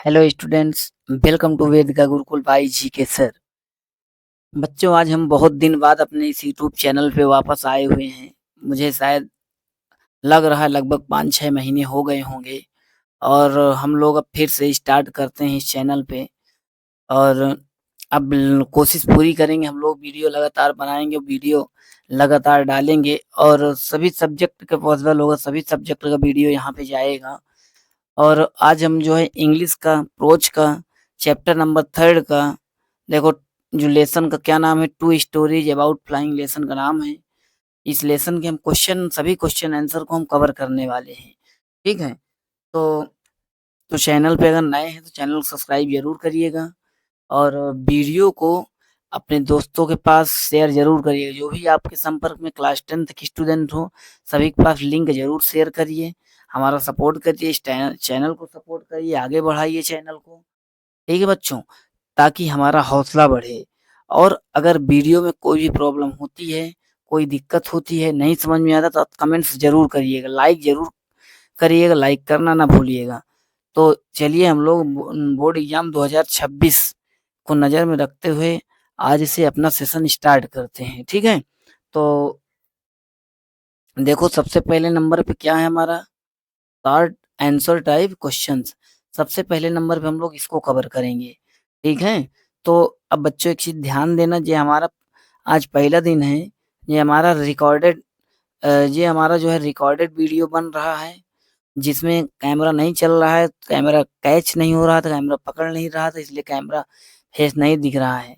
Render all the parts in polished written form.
Hello students, welcome to Vedika Gurukul by G K sir. बच्चों, आज हम बहुत दिन बाद अपने इस यूट्यूब चैनल पे वापस आए हुए हैं। मुझे शायद लग रहा है लगभग 5-6 महीने हो गए होंगे और हम लोग अब फिर से स्टार्ट करते हैं इस चैनल पे। और अब कोशिश पूरी करेंगे, हम लोग वीडियो लगातार बनाएँगे, वीडियो लगातार डालेंगे और सभी सब्जेक्ट के पॉसिबल होगा, सभी सब्जेक्ट का वीडियो यहाँ पे जाएगा। और आज हम जो है इंग्लिश का, प्रोच का, चैप्टर नंबर 3 का, देखो जो लेसन का क्या नाम है, two stories about flying lesson का नाम है। इस लेसन के हम सभी क्वेश्चन आंसर को हम कवर करने वाले हैं। ठीक है? तो चैनल पे अगर नए हैं तो चैनल को सब्सक्राइब ज़रूर करिएगा और वीडियो को अपने दोस्तों के पास शेयर ज़रूर करिएगा। जो भी आपके संपर्क में क्लास 10 के स्टूडेंट हो, सभी के पास लिंक ज़रूर शेयर करिए। हमारा सपोर्ट करिए, इस चैनल को सपोर्ट करिए, आगे बढ़ाइए चैनल को। ठीक है बच्चों? ताकि हमारा हौसला बढ़े। और अगर वीडियो में कोई भी प्रॉब्लम होती है, कोई दिक्कत होती है, नहीं समझ में आता तो आप कमेंट्स ज़रूर करिएगा, लाइक ज़रूर करिएगा, लाइक करना ना भूलिएगा। तो चलिए हम लोग बोर्ड एग्ज़ाम 2026 को नज़र में रखते हुए आज से अपना सेशन स्टार्ट करते हैं, ठीक है? तो देखो सबसे पहले नंबर पे क्या है हमारा शॉर्ट आंसर टाइप क्वेश्चंस। सबसे पहले नंबर पे हम लोग इसको कवर करेंगे, ठीक है? तो अब बच्चों एक चीज़ ध्यान देना, ये हमारा आज पहला दिन है, ये हमारा ये हमारा जो है रिकॉर्डेड वीडियो बन रहा है। जिसमें कैमरा नहीं चल रहा है, कैमरा कैच नहीं हो रहा था, कैमरा पकड़ नहीं रहा था, इसलिए कैमरा फेस नहीं दिख रहा है।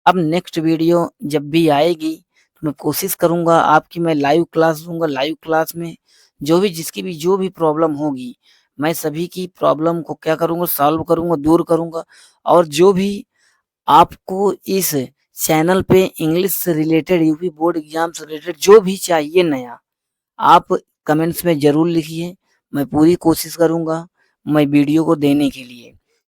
अब नेक्स्ट वीडियो जब भी आएगी, तो मैं कोशिश करूँगा आपकी मैं लाइव क्लास लूँगा, लाइव क्लास में जो भी प्रॉब्लम होगी, मैं सभी की प्रॉब्लम को क्या करूँगा सॉल्व करूँगा, दूर करूँगा। और जो भी आपको इस चैनल पे इंग्लिश से रिलेटेड, यूपी बोर्ड एग्ज़ाम से रिलेटेड जो भी चाहिए नया, आप कमेंट्स में ज़रूर लिखिए। मैं पूरी कोशिश करूँगा मैं वीडियो को देने के लिए।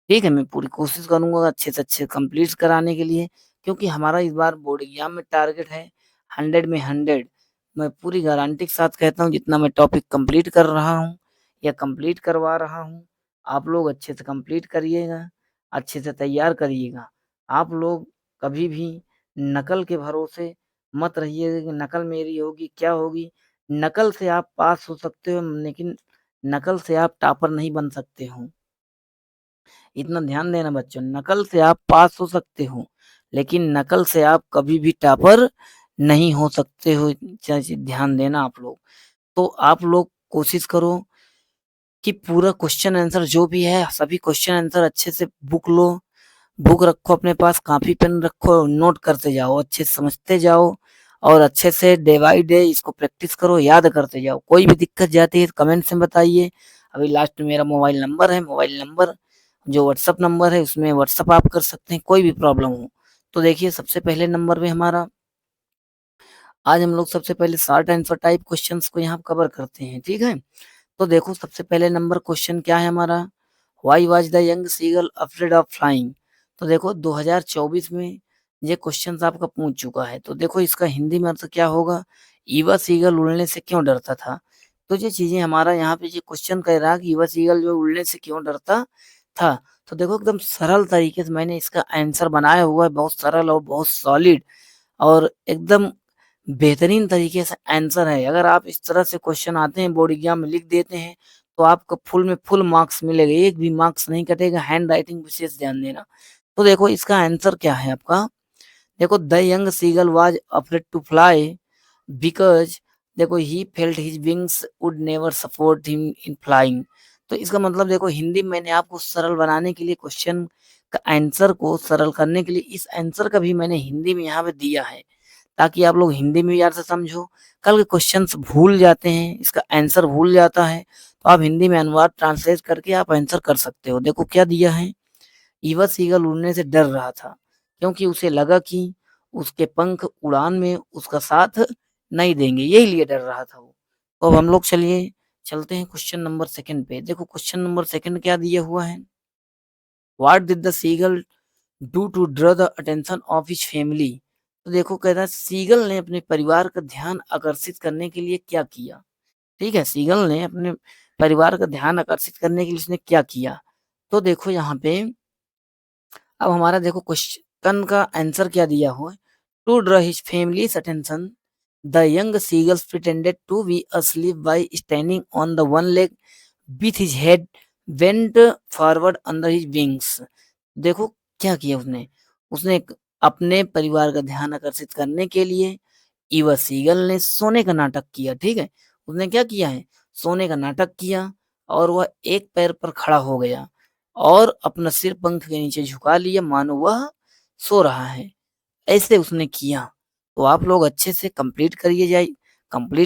ठीक है? मैं पूरी कोशिश करूँगा अच्छे से अच्छे कंप्लीट कराने के लिए, क्योंकि हमारा इस बार बोर्ड एग्ज़ाम में टारगेट है 100 में 100। मैं पूरी गारंटी के साथ कहता हूँ जितना मैं टॉपिक कंप्लीट कर रहा हूँ या कंप्लीट करवा रहा हूँ, आप लोग अच्छे से कंप्लीट करिएगा, अच्छे से तैयार करिएगा। आप लोग कभी भी नकल के भरोसे मत रहिएगा कि नकल मेरी होगी, क्या होगी? नकल से आप पास हो सकते हो, लेकिन नकल से आप टॉपर नहीं बन सकते हो। इतना ध्यान देना बच्चों, नकल से आप पास हो सकते हो, लेकिन नकल से आप कभी भी टॉपर नहीं हो सकते हो। ध्यान देना आप लोग। तो आप लोग कोशिश करो कि पूरा क्वेश्चन आंसर जो भी है, सभी क्वेश्चन आंसर अच्छे से बुक लो, बुक रखो अपने पास, कॉपी पेन रखो, नोट करते जाओ, अच्छे से समझते जाओ और अच्छे से डे बाय डे इसको प्रैक्टिस करो, याद करते जाओ। कोई भी दिक्कत जाती है तो कमेंट्स में बताइए। अभी लास्ट में मेरा मोबाइल नंबर है, मोबाइल नंबर जो व्हाट्सएप नंबर है उसमें व्हाट्सएप आप कर सकते हैं, कोई भी प्रॉब्लम हो। तो देखिए सबसे पहले नंबर पे हमारा आज हम लोग सबसे पहले शॉर्ट आंसर टाइप क्वेश्चंस को यहाँ कवर करते हैं, ठीक है? तो देखो सबसे पहले नंबर क्वेश्चन क्या है हमारा, why was the young seagull afraid of flying. तो देखो 2024 में ये क्वेश्चन आपका पूछ चुका है, तो देखो इसका हिंदी में अर्थ क्या होगा, ईवा सीगल उड़ने से क्यों डरता था। तो ये चीजें हमारा यहाँ पे ये क्वेश्चन कह रहा है कि ईवा सीगल जो उड़ने से क्यों डरता था। तो देखो एकदम सरल तरीके से मैंने इसका आंसर बनाया हुआ है, बहुत सरल और बहुत सॉलिड और एकदम बेहतरीन तरीके से आंसर है। अगर आप इस तरह से क्वेश्चन आते हैं बोर्ड एग्जाम में लिख देते हैं, तो आपको फुल में फुल मार्क्स मिलेगा, एक भी मार्क्स नहीं कटेगा। हैंड राइटिंग विशेष ध्यान देना। तो देखो इसका आंसर क्या है आपका, देखो the young seagull was afraid to fly because देखो he felt his wings would never support him in flying. तो इसका मतलब देखो हिंदी में मैंने आपको सरल बनाने के लिए, क्वेश्चन का आंसर को सरल करने के लिए इस आंसर का भी मैंने हिंदी में यहाँ पे दिया है, ताकि आप लोग हिंदी में भी याद से समझो। कल के क्वेश्चंस भूल जाते हैं, इसका आंसर भूल जाता है, तो आप हिंदी में अनुवाद ट्रांसलेट करके आप आंसर कर सकते हो। देखो क्या दिया है, ईवा सीगल उड़ने से डर रहा था क्योंकि उसे लगा कि उसके पंख उड़ान में उसका साथ नहीं देंगे, यही लिए डर रहा था वो। तो अब हम लोग चलिए चलते हैं क्वेश्चन नंबर सेकंड पे। देखो क्वेश्चन नंबर सेकंड क्या दिया हुआ है, what did the seagull do to draw the attention of his family. तो देखो कह रहा है सीगल ने अपने परिवार का ध्यान आकर्षित करने के लिए क्या किया। ठीक है, सीगल ने अपने परिवार का ध्यान आकर्षित करने के लिए उसने क्या किया। तो देखो यहाँ पे अब हमारा देखो क्वेश्चन का आंसर क्या दिया हुआ है। To draw his family's attention the young seagulls pretended to be asleep by standing on the one leg with his head bent forward under his wings। देखो क्या किया उसने। उसने अपने परिवार का ध्यान आकर्षित करने के लिए ईवा सीगल ने सोने का नाटक किया। ठीक है, उसने क्या किया है, सोने का नाटक किया और वह एक पैर पर खड़ा हो गया और अपना सिर पंख के नीचे झुका लिया मानो वह सो रहा है। ऐसे उसने किया। तो आप लोग अच्छे से कंप्लीट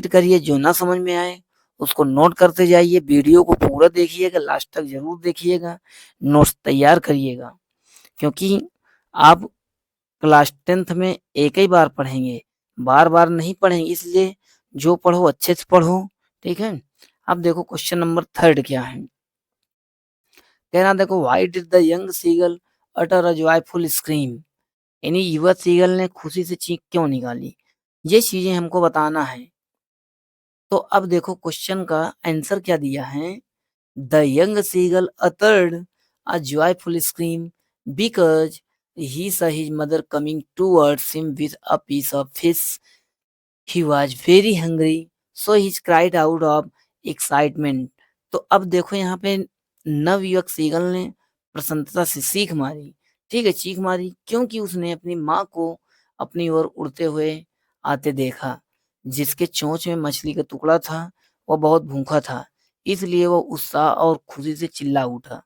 करिए। जो ना समझ में आए उसको नोट करते जाइए। वीडियो को पूरा देखिएगा, लास्ट तक जरूर देखिएगा, नोट्स तैयार करिएगा, क्योंकि आप क्लास 10th में एक ही बार पढ़ेंगे, बार-बार नहीं पढ़ेंगे, इसलिए जो पढ़ो अच्छे से पढ़ो। ठीक है? अब देखो क्वेश्चन नंबर 3 क्या है? कह रहा देखो why did the young seagull utter a joyful scream? यानी युवा सीगल ने खुशी से चीख क्यों निकाली? ये चीजें हमको बताना है। तो अब देखो क्वेश्चन का आंसर क्या दिया है। The young seagull uttered a joyful scream because he saw his mother coming towards him with a piece of fish। He was very hungry, so he cried out of excitement। तो अब देखो यहाँ पे नवयुवक seagull ने प्रसन्नता से सीख मारी। ठीक है, चीख मारी क्योंकि उसने अपनी माँ को अपनी ओर उड़ते हुए आते देखा, जिसके चोंच में मछली का टुकड़ा था। वह बहुत भूखा था, इसलिए वह उत्साह और खुशी से चिल्ला उठा।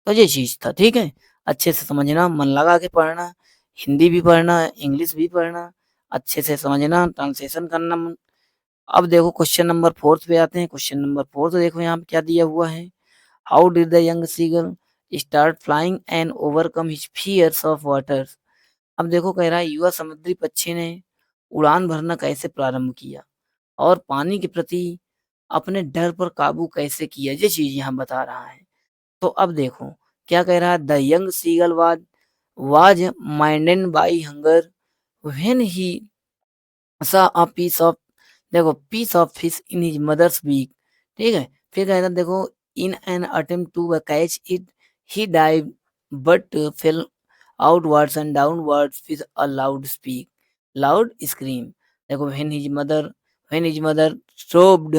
तो ये चीज था। ठीक है, अच्छे से समझना, मन लगा के पढ़ना, हिंदी भी पढ़ना, इंग्लिश भी पढ़ना, अच्छे से समझना, ट्रांसलेशन करना। अब देखो क्वेश्चन नंबर 4 पे आते हैं। क्वेश्चन नंबर 4 तो देखो यहाँ पे क्या दिया हुआ है। How did the young seagull start flying and overcome his fears of water? अब देखो कह रहा है युवा समुद्री पक्षी ने उड़ान भरना कैसे प्रारंभ किया और पानी के प्रति अपने डर पर काबू कैसे किया, ये चीज यहाँ बता रहा है। तो अब देखो क्या कह रहा है। The young seagull was minded by hunger when he saw a piece of देखो piece of fish in his mother's beak. ठीक है, फिर कहता देखो in an attempt to catch it he dive but fell outwards and downwards with a loud scream. देखो when his mother strobed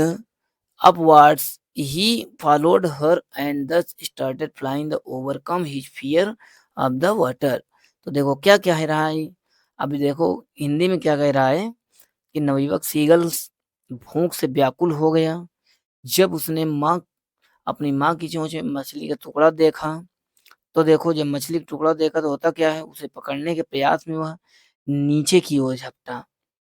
upwards, he followed her and thus started flying to overcome his fear of the water। तो देखो क्या कह रहा है। अभी देखो हिंदी में क्या कह रहा है कि नवयुवक सीगल्स भूख से व्याकुल हो गया जब उसने अपनी माँ की चोंच में मछली का टुकड़ा देखा। तो देखो जब मछली का टुकड़ा देखा तो होता क्या है, उसे पकड़ने के प्रयास में वह नीचे की ओर झपटा।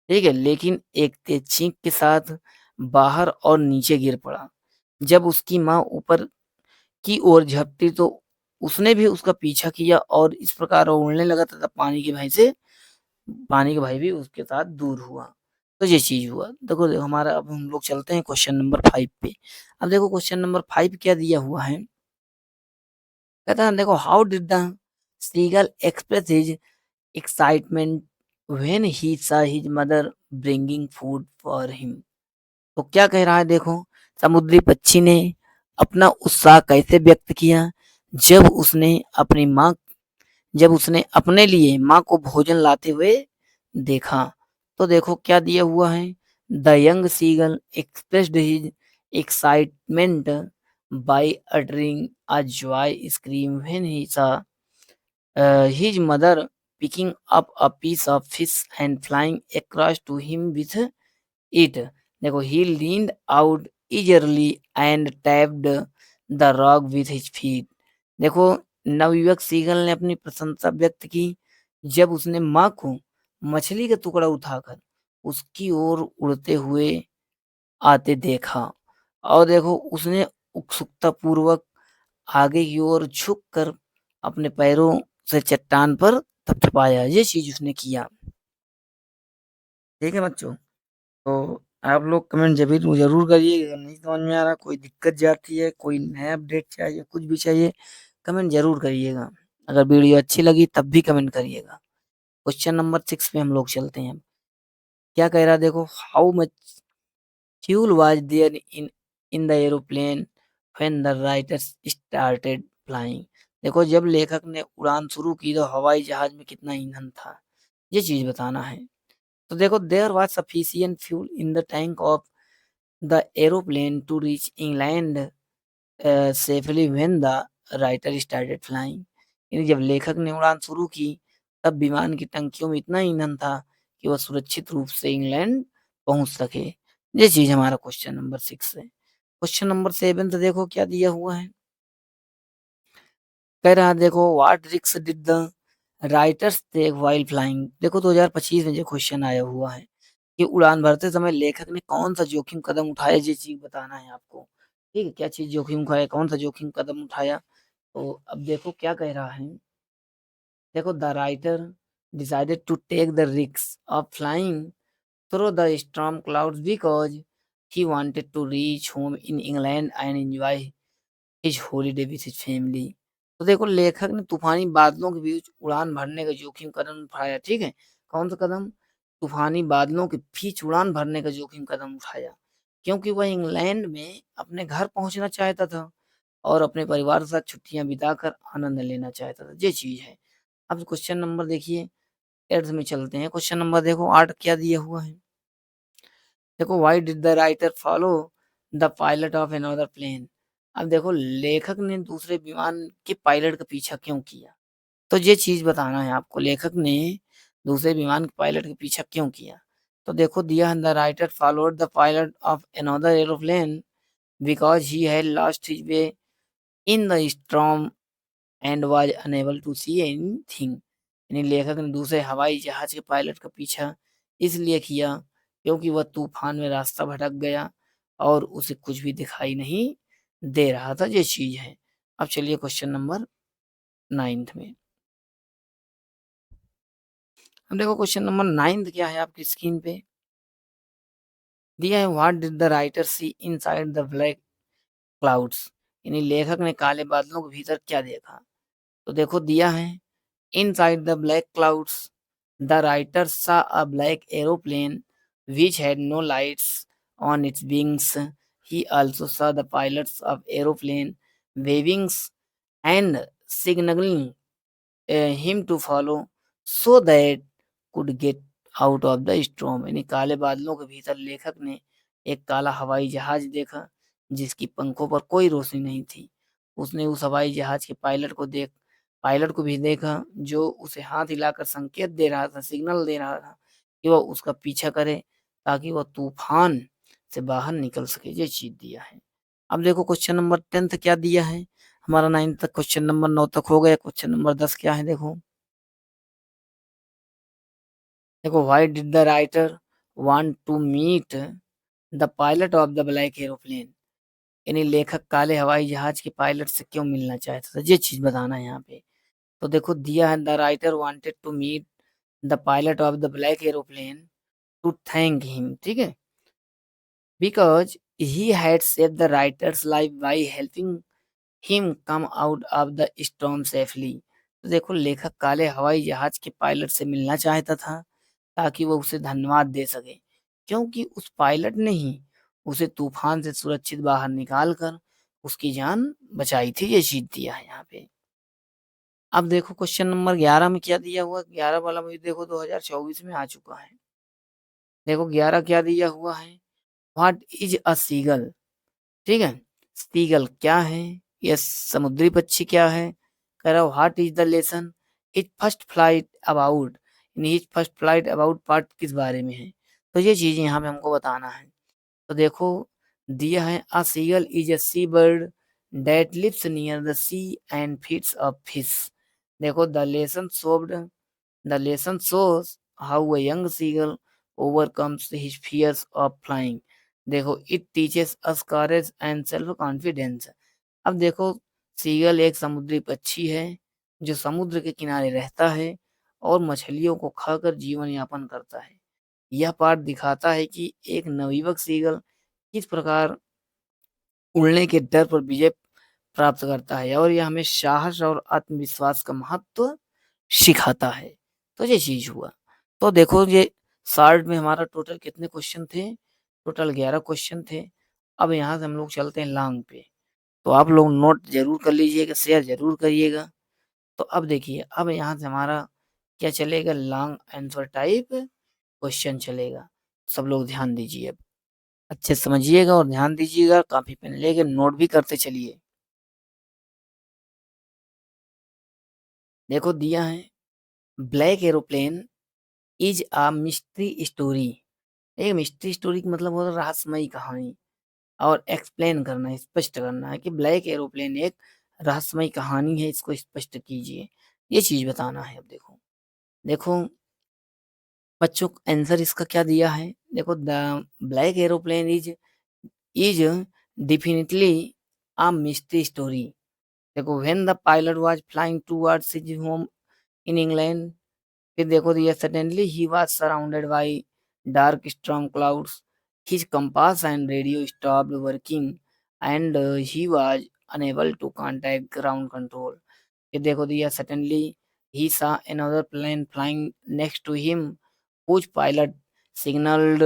ठीक है, लेकिन एक तेज छींक के साथ बाहर और नीचे गिर पड़ा। जब उसकी माँ ऊपर की ओर झपटी तो उसने भी उसका पीछा किया और इस प्रकार वो उड़ने लगा तथा पानी के भाई भी उसके साथ दूर हुआ। तो ये चीज हुआ। देखो हमारा अब हम लोग चलते हैं क्वेश्चन नंबर 5 पे। अब देखो क्वेश्चन नंबर 5 क्या दिया हुआ है। कहता है देखो how did the seagull express his excitement when he saw his mother bringing food for him। तो क्या कह रहा है देखो, समुद्री पक्षी ने अपना उत्साह कैसे व्यक्त किया जब उसने अपने लिए माँ को भोजन लाते हुए देखा। तो देखो क्या दिया हुआ है। The young seagull expressed his excitement by uttering a joy scream when he saw his mother picking up a piece of fish and flying across to him with it। देखो he leaned out eagerly and tapped the rock with his feet। देखो नवयुवक seagull ने अपनी प्रशंसा व्यक्त की जब उसने माँ को मछली का टुकड़ा उठाकर उसकी ओर उड़ते हुए आते देखा और देखो उसने उत्सुकता पूर्वक आगे की ओर झुककर अपने पैरों से चट्टान पर थपथपाया। ये चीज उसने किया। ठीक है बच्चों, तो आप लोग कमेंट जरूर जरूर करिए। अगर नहीं समझ में आ रहा, कोई दिक्कत जाती है, कोई नया अपडेट चाहिए, कुछ भी चाहिए, कमेंट जरूर करिएगा। अगर वीडियो अच्छी लगी तब भी कमेंट करिएगा। क्वेश्चन नंबर 6 पे हम लोग चलते हैं। क्या कह रहा है देखो, how much fuel was there in the aeroplane when the writers started flying. देखो जब लेखक ने उड़ान शुरू की तो हवाई जहाज में कितना ईंधन था, ये चीज़ बताना है। तो देखो there was sufficient fuel in the tank of the aeroplane to reach England safely when the writer started flying. यानी जब लेखक ने उड़ान शुरू की तब विमान की टंकियों में इतना ईंधन था कि वह सुरक्षित रूप से इंग्लैंड पहुंच सके। ये चीज हमारा क्वेश्चन नंबर 6 है। क्वेश्चन नंबर 7 तो देखो क्या दिया हुआ है। कह रहा है देखो what risk did the writers take while flying. देखो 2025 में जो क्वेश्चन आया हुआ है कि उड़ान भरते समय लेखक ने कौन सा जोखिम कदम उठाया, ये चीज बताना है आपको। ठीक है, क्या चीज जोखिम उठाया, कौन सा जोखिम कदम उठाया। तो अब देखो क्या कह रहा है। देखो the writer decided to take the risk of flying through the storm clouds because he wanted to reach home in England and enjoy his holiday with his family. तो देखो लेखक ने तूफानी बादलों के बीच उड़ान भरने का जोखिम कदम उठाया। ठीक है, कौन सा कदम, तूफानी बादलों के बीच उड़ान भरने का जोखिम कदम उठाया क्योंकि वह इंग्लैंड में अपने घर पहुंचना चाहता था और अपने परिवार के साथ छुट्टियां बिताकर आनंद लेना चाहता था। ये चीज है। अब क्वेश्चन नंबर देखिए 8 में चलते हैं। क्वेश्चन नंबर देखो 8 क्या दिया हुआ है। देखो why did the writer follow the pilot of another plane. अब देखो लेखक ने दूसरे विमान के पायलट का पीछा क्यों किया, तो ये चीज बताना है आपको। लेखक ने दूसरे विमान के पायलट का पीछा क्यों किया। तो देखो दिया है the writer followed the pilot of another aeroplane because he had lost his way in the storm and was unable to see anything. यानी लेखक ने दूसरे हवाई जहाज के पायलट का पीछा इसलिए किया क्योंकि वह तूफान में रास्ता भटक गया और उसे कुछ भी दिखाई नहीं दे रहा था। ये चीज है। अब चलिए क्वेश्चन नंबर 9 में। अब देखो क्वेश्चन नंबर 9 क्या है आपकी स्क्रीन पे दिया है। What did the writer see inside the black clouds. यानी लेखक ने काले बादलों के भीतर क्या देखा। तो देखो दिया है inside the black clouds, the writer saw a black aeroplane which had no lights on its wings. He also saw the pilots of aeroplane waving and signaling him to follow so that could get out of the storm। यानी काले बादलों के भीतर लेखक ने एक काला हवाई जहाज देखा जिसकी पंखों पर कोई रोशनी नहीं थी। उसने उस हवाई जहाज के पायलट को भी देखा जो उसे हाथ हिलाकर संकेत दे रहा था, सिग्नल दे रहा था कि वह उसका पीछा करे ताकि वह तूफान से बाहर निकल सके। ये चीज दिया है। अब देखो क्वेश्चन नंबर 10 क्या दिया है। हमारा 9 तक क्वेश्चन नंबर 9 तक हो गया। क्वेश्चन नंबर 10 क्या है देखो। देखो why did the writer want to meet the pilot of the black aeroplane. यानी लेखक काले हवाई जहाज के पायलट से क्यों मिलना चाहता था, ये चीज बताना है यहाँ पे। तो देखो दिया है the writer wanted to meet the pilot of the black aeroplane to thank him. ठीक है, because he had saved the writer's life by helping him come out of the storm safely. तो देखो लेखक काले हवाई जहाज के पायलट से मिलना चाहता था ताकि वो उसे धन्यवाद दे सके क्योंकि उस पायलट ने ही उसे तूफान से सुरक्षित बाहर निकाल कर उसकी जान बचाई थी। ये चीज दिया है यहाँ पे। अब देखो क्वेश्चन नंबर 11 में क्या दिया हुआ। 11 वाला मुझे देखो 2024 में आ चुका है। देखो 11 क्या दिया हुआ है। What is a seagull. ठीक है, सीगल क्या है, यह समुद्री पक्षी क्या है। कह रहा what is the lesson is first flight about. Is first flight about part किस बारे में है। तो ये चीजें यहाँ पे हमको बताना है। तो देखो दिया है a seagull is a sea bird that lives near the sea and feeds off fish. देखो the lesson shows how a young seagull overcomes his fears of flying। देखो it teaches us courage and self confidence। अब देखो seagull एक समुद्री पक्षी है जो समुद्र के किनारे रहता है और मछलियों को खाकर जीवन यापन करता है। यह पाठ दिखाता है कि एक नवयुवक सीगल किस प्रकार उड़ने के डर पर विजय प्राप्त करता है और यह हमें साहस और आत्मविश्वास का महत्व सिखाता है। तो ये चीज हुआ। तो देखो ये शार्ट में हमारा टोटल कितने क्वेश्चन थे, टोटल 11 क्वेश्चन थे। अब यहाँ से हम लोग चलते हैं लॉन्ग पे। तो आप लोग नोट ज़रूर कर लीजिएगा, शेयर ज़रूर करिएगा। तो अब देखिए, अब यहाँ से हमारा क्या चलेगा, लॉन्ग आंसर टाइप क्वेश्चन चलेगा। सब लोग ध्यान दीजिए अब। अच्छे से समझिएगा और ध्यान दीजिएगा, कॉपी पेन लेके नोट भी करते चलिए। देखो दिया है, black aeroplane is a mystery story. एक मिस्ट्री स्टोरी का मतलब होता है रहस्यमयी कहानी। और एक्सप्लेन करना है, स्पष्ट करना है कि ब्लैक एरोप्लेन एक रहस्यमयी कहानी है, इसको स्पष्ट कीजिए। ये चीज़ बताना है। अब देखो, देखो बच्चों आंसर इसका क्या दिया है? देखो the black aeroplane is definitely a mystery story. देखो when the pilot was flying towards his home in England, फिर देखो दिया suddenly he was surrounded by dark storm clouds, his compass and radio stopped working and he was unable to contact ground control. फिर देखो दिया suddenly he saw another plane flying next to him whose pilot signaled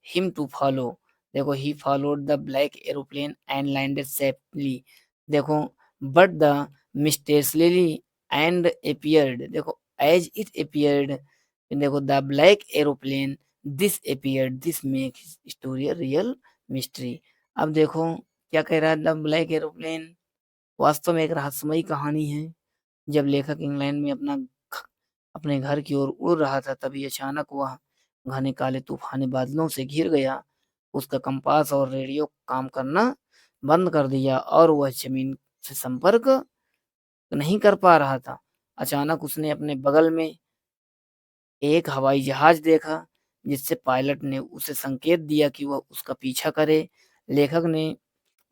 him to follow। देखो he followed the black aeroplane and landed safely। देखो but the mysteriously and appeared, देखो as it appeared, फिर देखो the black aeroplane disappeared, this makes story a real mystery। अब देखो क्या कह रहा है, द ब्लैक एरोप्लेन वास्तव में एक रहस्यमयी कहानी है। जब लेखक इंग्लैंड में अपने घर की ओर उड़ रहा था, तभी अचानक वह घने काले तूफानी बादलों से घिर गया। उसका कंपास और रेडियो काम करना बंद कर दिया और वह जमीन से संपर्क नहीं कर पा रहा था। अचानक उसने अपने बगल में एक हवाई जहाज देखा, जिससे पायलट ने उसे संकेत दिया कि वह उसका पीछा करे। लेखक ने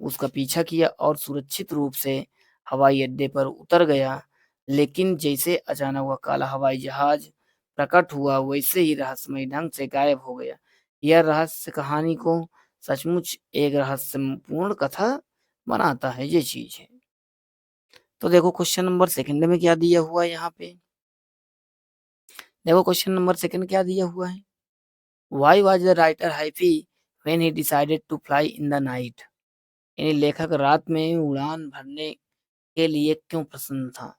उसका पीछा किया और सुरक्षित रूप से हवाई अड्डे पर उतर गया। लेकिन जैसे अचानक वह काला हवाई जहाज प्रकट हुआ, वैसे ही रहस्यमय ढंग से गायब हो गया। यह रहस्य कहानी को सचमुच एक रहस्यपूर्ण कथा बनाता है, ये चीज़ है। तो देखो क्वेश्चन नंबर सेकंड में क्या दिया हुआ है यहाँ पे? देखो क्वेश्चन नंबर सेकंड क्या दिया हुआ है? Why was the writer happy when he decided to fly in the night? यानी लेखक रात में उड़ान भरने के लिए क्यों प्रसन्न था?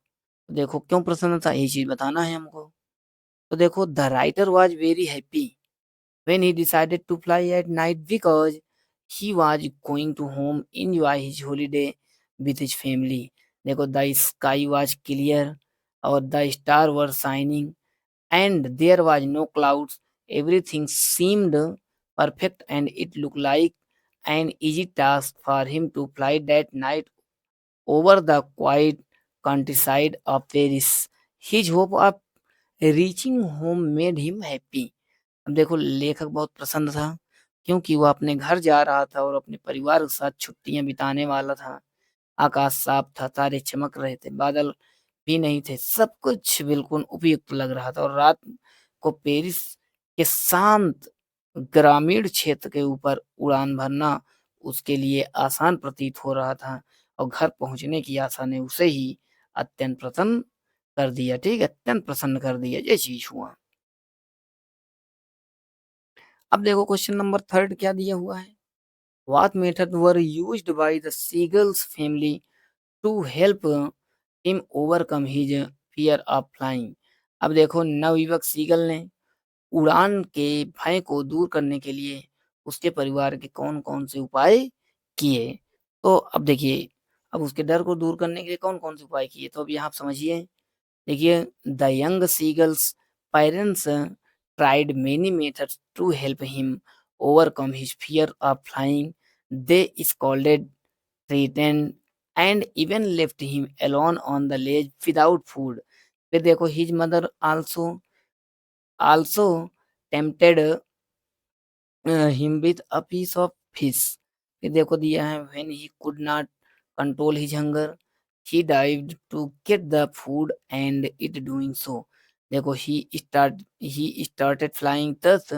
देखो क्यों प्रसन्न था, ये चीज़ बताना है हमको। तो देखो the writer was very happy when he decided to fly at night because he was going to home enjoy his holiday with his family. देखो द स्काई वाज़ क्लियर और the star were shining and there was no clouds, everything seemed perfect and it looked like an easy task for him to fly that night over the quiet countryside of Paris. His hope of reaching home made him happy। अब देखो लेखक बहुत प्रसन्न था, क्योंकि वह अपने घर जा रहा था और अपने परिवार के साथ छुट्टियां बिताने वाला था। आकाश साफ था, तारे चमक रहे थे, बादल भी नहीं थे, सब कुछ बिल्कुल उपयुक्त लग रहा था और रात को पेरिस के शांत ग्रामीण क्षेत्र के ऊपर उड़ान भरना उसके लिए आसान प्रतीत हो रहा था और घर पहुंचने की आशा ने उसे ही अत्यंत प्रसन्न कर दिया। ठीक है, अत्यंत प्रसन्न कर दिया, ये चीज हुआ। अब देखो क्वेश्चन नंबर थर्ड क्या दिया हुआ है? What method were used by the Seagull's family to help him overcome his fear of flying? अब देखो नवयुवक सीगल ने उड़ान के भय को दूर करने के लिए उसके परिवार के कौन-कौन से उपाय किए? तो अब देखिए, अब उसके डर को दूर करने के लिए कौन-कौन से उपाय किए? तो अब यहाँ आप समझिए। देखिए the young seagulls parents tried many methods to help him overcome his fear of flying. They scolded, threatened, and even left him alone on the ledge without food। फिर देखो his mother also tempted him with a piece of fish। फिर देखो दिया है when he could not control his hunger, he dived to get the food and it doing so। देखो he started flying, thus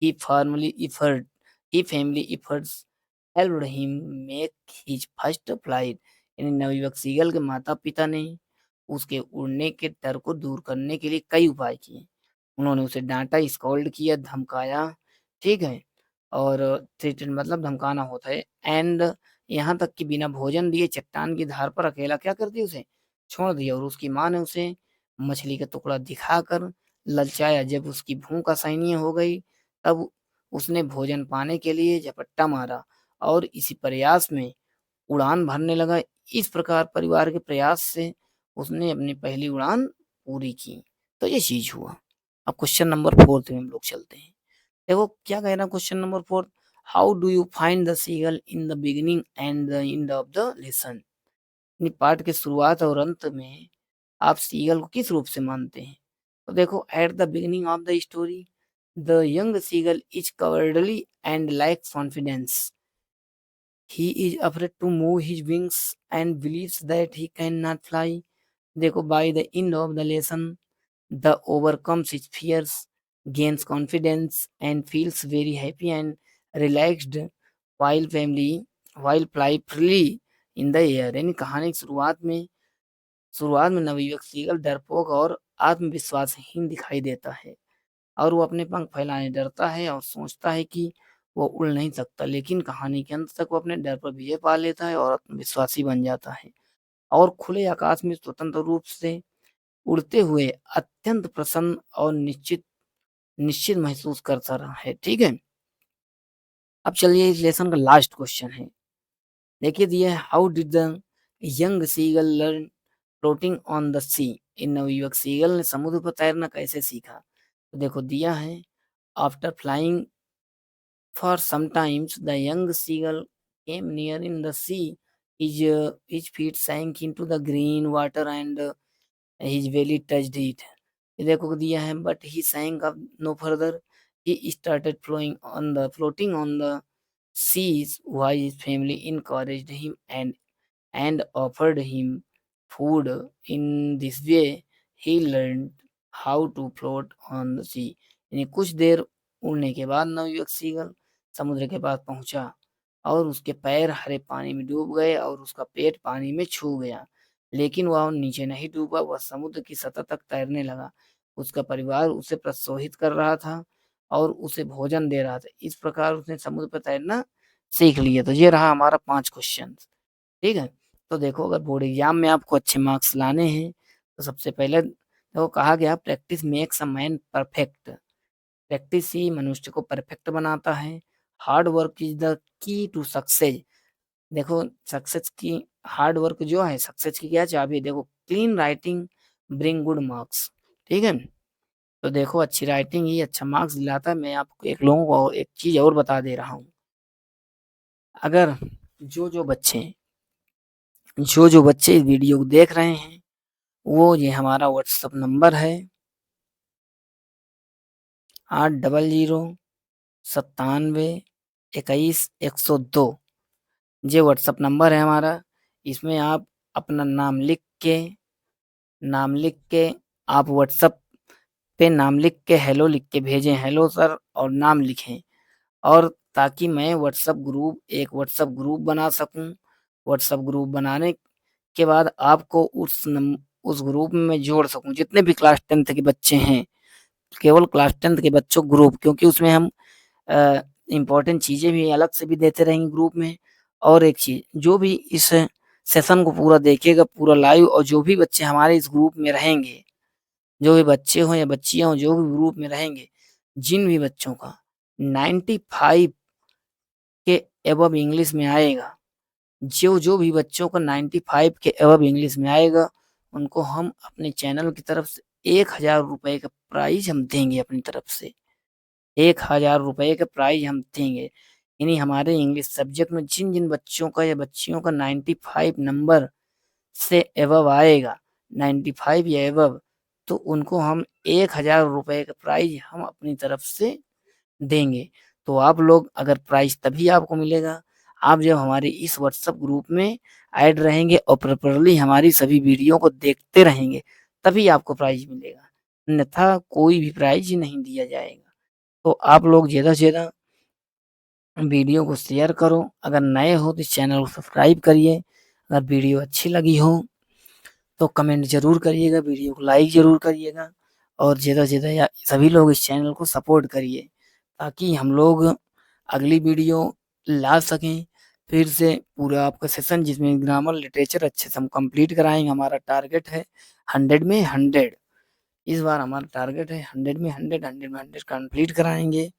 he family efforts helped him make his first flight। यानी नवयुवक seagull के माता पिता ने उसके उड़ने के डर को दूर करने के लिए कई उपाय किए। उन्होंने उसे डांटा, स्कॉल्ड किया, धमकाया, ठीक है, और थ्रेटन मतलब धमकाना होता है, एंड यहाँ तक कि बिना भोजन दिए चट्टान की धार पर अकेला क्या कर दिया उसे छोड़ दिया, और उसकी माँ ने उसे मछली का टुकड़ा दिखाकर ललचाया। जब उसकी भूख असहनीय हो गई तब उसने भोजन पाने के लिए झपट्टा मारा और इसी प्रयास में उड़ान भरने लगा। इस प्रकार परिवार के प्रयास से उसने अपनी पहली उड़ान पूरी की। तो ये चीज हुआ। अब क्वेश्चन नंबर 4 पे हम लोग चलते हैं। देखो क्या कह रहा है question number 4, how do you find the seagull in the beginning and the end of the lesson. पाठ के शुरुआत और अंत में आप सीगल को किस रूप से मानते हैं? तो देखो, at the beginning of the story the young seagull is cowardly and lacks confidence. He is afraid to move his wings and believes that he cannot fly. देखो, by the end of the lesson, the overcomes his fears, gains confidence, and feels very happy and relaxed while family while fly freely in the air। यानी कहानी की शुरुआत में नवयुवक seagull डरपोक और आत्मविश्वासहीन दिखाई देता है और वो अपने पंख फैलाने डरता है और सोचता है कि वो उड़ नहीं सकता, लेकिन कहानी के अंत तक वो अपने डर पर विजय पा लेता है और आत्मविश्वासी बन जाता है और खुले आकाश में स्वतंत्र रूप से उड़ते हुए अत्यंत प्रसन्न और निश्चित निश्चित महसूस करता रहा है। ठीक है, अब चलिए इस लेसन का लास्ट क्वेश्चन है। देखिए दिया है, how did the young seagull learn floating on the sea. इन नवयुवक सीगल ने समुद्र पर तैरना कैसे सीखा? तो देखो दिया है, after flying for sometimes the young seagull came near in the sea. His feet sank into the green water and his belly touched it। ये देखो दिया है, but he sank up no further। He started floating on the seas while his family encouraged him and offered him food। In this way, he learned how to float on the sea। यानी कुछ देर उड़ने के बाद नवयुवक seagull समुद्र के पास पहुंचा और उसके पैर हरे पानी में डूब गए और उसका पेट पानी में छू गया, लेकिन वह नीचे नहीं डूबा, वह समुद्र की सतह तक तैरने लगा। उसका परिवार उसे प्रोत्साहित कर रहा था और उसे भोजन दे रहा था। इस प्रकार उसने समुद्र पर तैरना सीख लिया। तो ये रहा हमारा 5 क्वेश्चन। ठीक है, तो देखो अगर बोर्ड एग्जाम में आपको अच्छे मार्क्स लाने हैं तो सबसे पहले देखो कहा गया, practice makes a man perfect. Practice ही मनुष्य को परफेक्ट बनाता है। Hard work is the key to success. देखो सक्सेस की हार्ड वर्क जो है सक्सेस की क्या चाबी है? देखो, clean writing bring good marks. ठीक है, तो देखो अच्छी राइटिंग ही अच्छा मार्क्स दिलाता है। मैं आपको एक लोगों को एक चीज और बता दे रहा हूँ। अगर जो जो बच्चे इस वीडियो को देख रहे हैं, वो ये हमारा व्हाट्सअप नंबर है 8009721 102। ये व्हाट्सअप नंबर है हमारा। इसमें आप अपना नाम लिख के आप व्हाट्सअप पे नाम लिख के हेलो लिख के भेजें, हेलो सर, और नाम लिखें, और ताकि मैं व्हाट्सअप ग्रुप बना सकूं। व्हाट्सअप ग्रुप बनाने के बाद आपको उस ग्रुप में मैं जोड़ सकूं जितने भी क्लास 10th के बच्चे हैं। केवल क्लास 10th के बच्चों ग्रुप, क्योंकि उसमें हम इम्पोर्टेंट चीजें भी अलग से भी देते रहेंगे ग्रुप में। और एक चीज, जो भी इस सेशन को पूरा देखेगा पूरा लाइव, और जो भी बच्चे हमारे इस ग्रुप में रहेंगे, जो भी बच्चे हों या बच्चियां हों जो भी ग्रुप में रहेंगे, जिन भी बच्चों का 95 के एबव इंग्लिश में आएगा, जो जो भी बच्चों का 95 के एबव इंग्लिश में आएगा, उनको हम अपने चैनल की तरफ से 1000 रुपए का प्राइज हम देंगे। अपनी तरफ से 1000 रुपए का प्राइज हम देंगे। यानी हमारे इंग्लिश सब्जेक्ट में जिन जिन बच्चों का या बच्चियों का 95 नंबर से एबव आएगा, 95 या एबव, तो उनको हम 1000 रुपए का प्राइज हम अपनी तरफ से देंगे। तो आप लोग अगर प्राइज तभी आपको मिलेगा आप जब हमारे इस व्हाट्सएप ग्रुप में ऐड रहेंगे और प्रॉपरली हमारी सभी वीडियो को देखते रहेंगे, तभी आपको प्राइज मिलेगा, अन्यथा कोई भी प्राइज नहीं दिया जाएगा। तो आप लोग ज़्यादा से ज़्यादा वीडियो को शेयर करो। अगर नए हो तो इस चैनल को सब्सक्राइब करिए। अगर वीडियो अच्छी लगी हो तो कमेंट ज़रूर करिएगा, वीडियो को लाइक ज़रूर करिएगा, और ज़्यादा से ज़्यादा सभी लोग इस चैनल को सपोर्ट करिए ताकि हम लोग अगली वीडियो ला सकें, फिर से पूरा आपका सेशन जिसमें ग्रामर, लिटरेचर अच्छे से हम कंप्लीट कराएँगे। हमारा टारगेट है 100 में 100। इस बार हमारा टारगेट है 100 में 100, 100 में 100 कंप्लीट कराएँगे।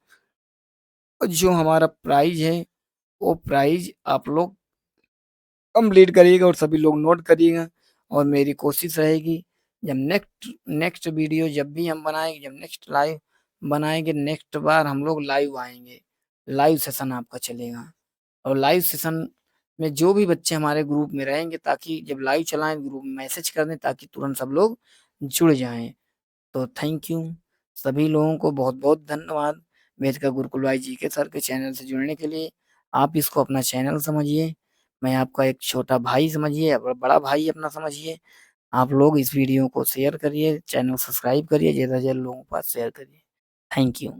और जो हमारा प्राइज़ है, वो प्राइज़ आप लोग कंप्लीट करिएगा और सभी लोग नोट करिएगा। और मेरी कोशिश रहेगी जब नेक्स्ट नेक्स्ट वीडियो जब भी हम बनाएँगे, जब नेक्स्ट लाइव बनाएँगे, नेक्स्ट बार हम लोग लाइव आएँगे। लाइव सेशन आपका चलेगा और लाइव सेशन में जो भी बच्चे हमारे ग्रुप में रहेंगे, ताकि जब लाइव चलाएँ ग्रुप में मैसेज कर दें ताकि तुरंत सब लोग जुड़ जाएँ। तो थैंक यू। सभी लोगों को बहुत-बहुत धन्यवाद वेदिका गुरुकुल भाई जी के सर के चैनल से जुड़ने के लिए। आप इसको अपना चैनल समझिए, मैं आपका एक छोटा भाई समझिए या बड़ा भाई अपना समझिए। आप लोग इस वीडियो को शेयर करिए, चैनल सब्सक्राइब करिए, ज़्यादा से ज़्यादा लोगों के पास शेयर करिए। Thank you.